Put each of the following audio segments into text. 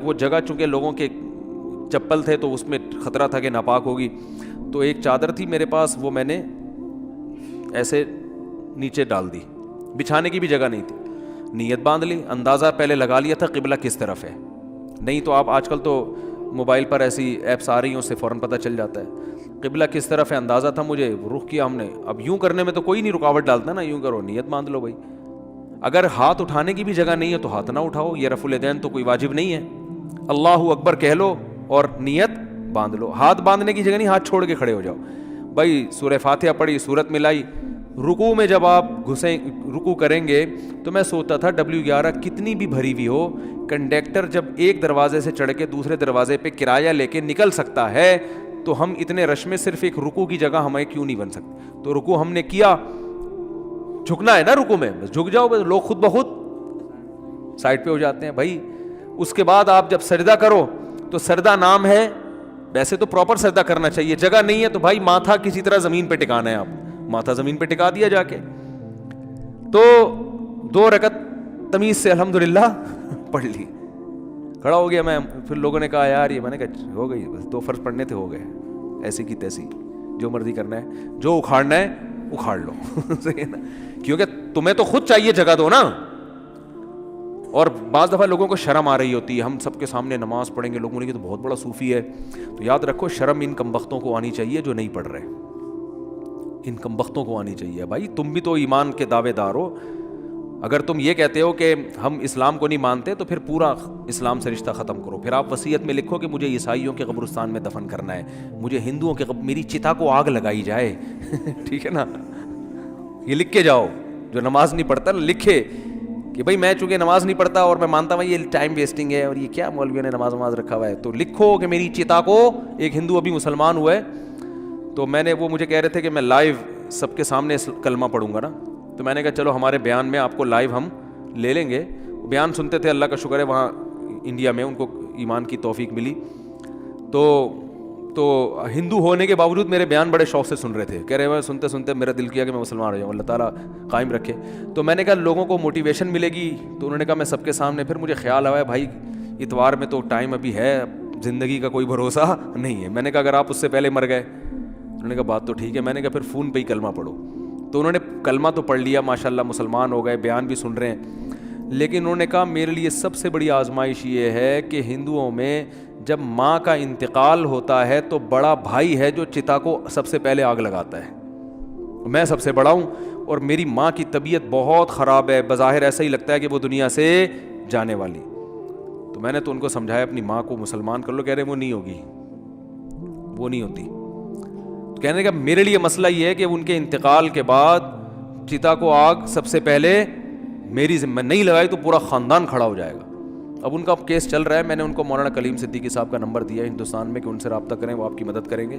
وہ جگہ چونکہ لوگوں کے چپل تھے تو اس میں خطرہ تھا کہ ناپاک ہوگی، تو ایک چادر تھی میرے پاس، وہ میں نے ایسے نیچے ڈال دی، بچھانے کی بھی جگہ نہیں تھی. نیت باندھ لی، اندازہ پہلے لگا لیا تھا قبلہ کس طرف ہے. نہیں تو آپ آج کل تو موبائل پر ایسی ایپس آ رہی ہیں، اس سے فوراً پتہ چل جاتا ہے. قبلہ کس طرف ہے اندازہ تھا مجھے، رخ کیا ہم نے. اب یوں کرنے میں تو کوئی نہیں رکاوٹ ڈالتا نا، یوں کرو، نیت باندھ لو بھائی. اگر ہاتھ اٹھانے کی بھی جگہ نہیں ہے تو ہاتھ نہ اٹھاؤ، یہ رفع الیدین تو کوئی واجب نہیں ہے. اللہ اکبر کہہ لو اور نیت باندھ لو. ہاتھ باندھنے کی جگہ نہیں، ہاتھ چھوڑ کے کھڑے ہو جاؤ بھائی. سورہ فاتحہ پڑھی، سورت ملائی. رکوع میں جب آپ رکوع کریں گے تو میں سوچتا تھا W11 کتنی بھی بھری ہوئی ہو، کنڈکٹر جب ایک دروازے سے چڑھ کے دوسرے دروازے پہ کرایہ لے کے نکل سکتا ہے تو ہم اتنے رش میں صرف ایک رکوع کی جگہ ہمیں کیوں نہیں بن سکتی. تو رکوع ہم نے کیا، جھکنا ہے نا رکوع میں، بس جھک جاؤ، بس لوگ خود بخود سائڈ پہ ہو جاتے ہیں بھائی. اس کے بعد آپ جب سجدہ کرو تو سجدہ نام ہے، ویسے تو پراپر سجدہ کرنا چاہیے، جگہ نہیں ہے تو بھائی ماتھا کسی طرح زمین پہ ٹکانا ہے. آپ ماتھا زمین پہ ٹکا دیا جا کے. تو 2 رکعت تمیز سے الحمدللہ پڑھ لی، کھڑا ہو گیا میں. پھر لوگوں نے کہا یار یہ، میں نے کہا ہو گئی، بس 2 فرض پڑھنے تھے، ہو گئے، ایسی کی تیسی، جو مرضی کرنا ہے، جو اکھاڑنا ہے اکھاڑ لو. صحیح ہے نا، کیونکہ تمہیں تو خود چاہیے جگہ دو نا. اور بعض دفعہ لوگوں کو شرم آ رہی ہوتی ہے، ہم سب کے سامنے نماز پڑھیں گے، لوگوں نے کہ تو بہت بڑا صوفی ہے. تو یاد رکھو شرم ان کمبختوں کو آنی چاہیے جو نہیں پڑھ رہے، ان کمبختوں کو آنی چاہیے. بھائی تم بھی تو ایمان کے دعوے دار ہو. اگر تم یہ کہتے ہو کہ ہم اسلام کو نہیں مانتے تو پھر پورا اسلام سے رشتہ ختم کرو. پھر آپ وصیت میں لکھو کہ مجھے عیسائیوں کے قبرستان میں دفن کرنا ہے، مجھے ہندوؤں کے میری چتا کو آگ لگائی جائے. ٹھیک ہے نا، یہ لکھ کے جاؤ. جو نماز نہیں پڑھتا لکھے کہ بھائی میں چونکہ نماز نہیں پڑھتا اور میں مانتا ہوں یہ ٹائم ویسٹنگ ہے اور یہ کیا مولویوں نے نماز رکھا ہوا ہے، تو لکھو کہ میری چتا کو، ایک ہندو ابھی مسلمان ہوا ہے تو میں نے، وہ مجھے کہہ رہے تھے کہ میں لائیو سب کے سامنے کلمہ پڑھوں گا نا، تو میں نے کہا چلو ہمارے بیان میں آپ کو لائیو ہم لے لیں گے. بیان سنتے تھے، اللہ کا شکر ہے وہاں انڈیا میں ان کو ایمان کی توفیق ملی. تو ہندو ہونے کے باوجود میرے بیان بڑے شوق سے سن رہے تھے، کہہ رہے ہیں سنتے سنتے میرا دل کیا کہ میں مسلمان ہو جاؤں، اللہ تعالیٰ قائم رکھے. تو میں نے کہا لوگوں کو موٹیویشن ملے گی، تو انہوں نے کہا میں سب کے سامنے. پھر مجھے خیال آیا بھائی اتوار میں تو ٹائم ابھی ہے، زندگی کا کوئی بھروسہ نہیں ہے. میں نے کہا اگر آپ اس سے پہلے مر گئے، انہوں نے کہا بات تو ٹھیک ہے. میں نے کہا پھر فون پہ ہی کلمہ پڑھو. تو انہوں نے کلمہ تو پڑھ لیا ماشاءاللہ، مسلمان ہو گئے، بیان بھی سن رہے ہیں. لیکن انہوں نے کہا میرے لیے سب سے بڑی آزمائش یہ ہے کہ ہندوؤں میں جب ماں کا انتقال ہوتا ہے تو بڑا بھائی ہے جو چتا کو سب سے پہلے آگ لگاتا ہے. میں سب سے بڑا ہوں اور میری ماں کی طبیعت بہت خراب ہے، بظاہر ایسا ہی لگتا ہے کہ وہ دنیا سے جانے والی. تو میں نے تو ان کو سمجھایا اپنی ماں کو مسلمان کر لو. کہہ رہے وہ نہیں ہوگی، وہ نہیں ہوتی. کہنے کا میرے لیے مسئلہ یہ ہے کہ ان کے انتقال کے بعد چتا کو آگ سب سے پہلے میری ذمہ نہیں لگائی تو پورا خاندان کھڑا ہو جائے گا. اب ان کا کیس چل رہا ہے، میں نے ان کو مولانا کلیم صدیقی صاحب کا نمبر دیا ہندوستان میں کہ ان سے رابطہ کریں، وہ آپ کی مدد کریں گے.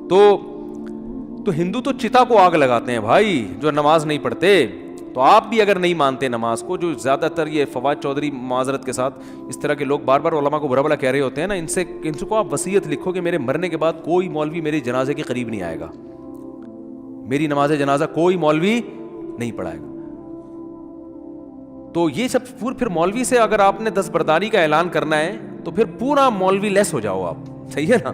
تو ہندو تو چتا کو آگ لگاتے ہیں بھائی جو نماز نہیں پڑھتے. تو آپ بھی اگر نہیں مانتے نماز کو، جو زیادہ تر یہ فواد چودھری معذرت کے ساتھ اس طرح کے لوگ بار بار علماء کو برا بلا کہہ رہے ہوتے ہیں نا، ان سے کو آپ وصیت لکھو کہ میرے مرنے کے بعد کوئی مولوی میرے جنازے کے قریب نہیں آئے گا، میری نماز جنازہ کوئی مولوی نہیں پڑھائے گا. تو یہ سب پھر مولوی سے اگر آپ نے دستبرداری کا اعلان کرنا ہے تو پھر پورا مولوی لیس ہو جاؤ آپ. صحیح ہے نا.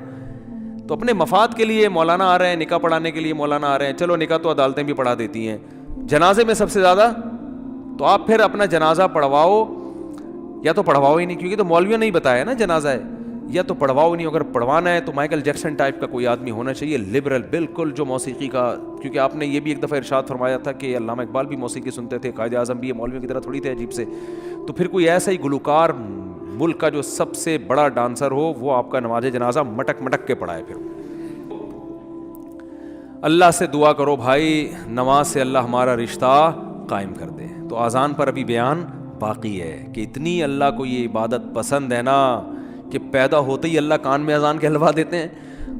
تو اپنے مفاد کے لیے مولانا آ رہے ہیں، نکاح پڑھانے کے لیے مولانا آ رہے ہیں، چلو نکاح تو عدالتیں بھی پڑھا دیتی ہیں، جنازے میں سب سے زیادہ تو آپ پھر اپنا جنازہ پڑھواؤ، یا تو پڑھواؤ ہی نہیں، کیونکہ تو مولویوں نے ہی بتایا نا جنازہ ہے، یا تو پڑھواؤ نہیں. اگر پڑھوانا ہے تو مائیکل جیکسن ٹائپ کا کوئی آدمی ہونا چاہیے، لبرل بالکل، جو موسیقی کا، کیونکہ آپ نے یہ بھی ایک دفعہ ارشاد فرمایا تھا کہ علامہ اقبال بھی موسیقی سنتے تھے، قائد اعظم بھی، مولویوں کی طرح تھوڑی تھے عجیب سے. تو پھر کوئی ایسا ہی گلوکار ملک کا جو سب سے بڑا ڈانسر ہو، وہ آپ کا نماز جنازہ مٹک مٹک کے پڑھائے. پھر اللہ سے دعا کرو بھائی نماز سے اللہ ہمارا رشتہ قائم کر دے. تو اذان پر ابھی بیان باقی ہے کہ اتنی اللہ کو یہ عبادت پسند ہے نا کہ پیدا ہوتے ہی اللہ کان میں اذان کہلوا دیتے ہیں.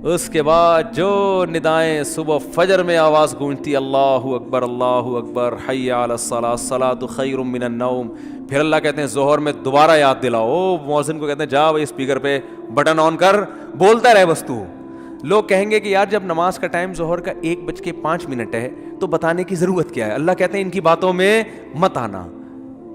اس کے بعد جو ندائیں صبح فجر میں آواز گونجتی اللہ اکبر اللہ اکبر حی علی الصلاۃ الصلاۃ خیر من النوم، پھر اللہ کہتے ہیں ظہر میں دوبارہ یاد دلاؤ. مؤذن کو کہتے ہیں جا بھائی اسپیکر پہ بٹن آن کر، بولتا رہے بس تو. لوگ کہیں گے کہ یار جب نماز کا ٹائم ظہر کا 1:05 ہے تو بتانے کی ضرورت کیا ہے. اللہ کہتے ہیں ان کی باتوں میں مت آنا،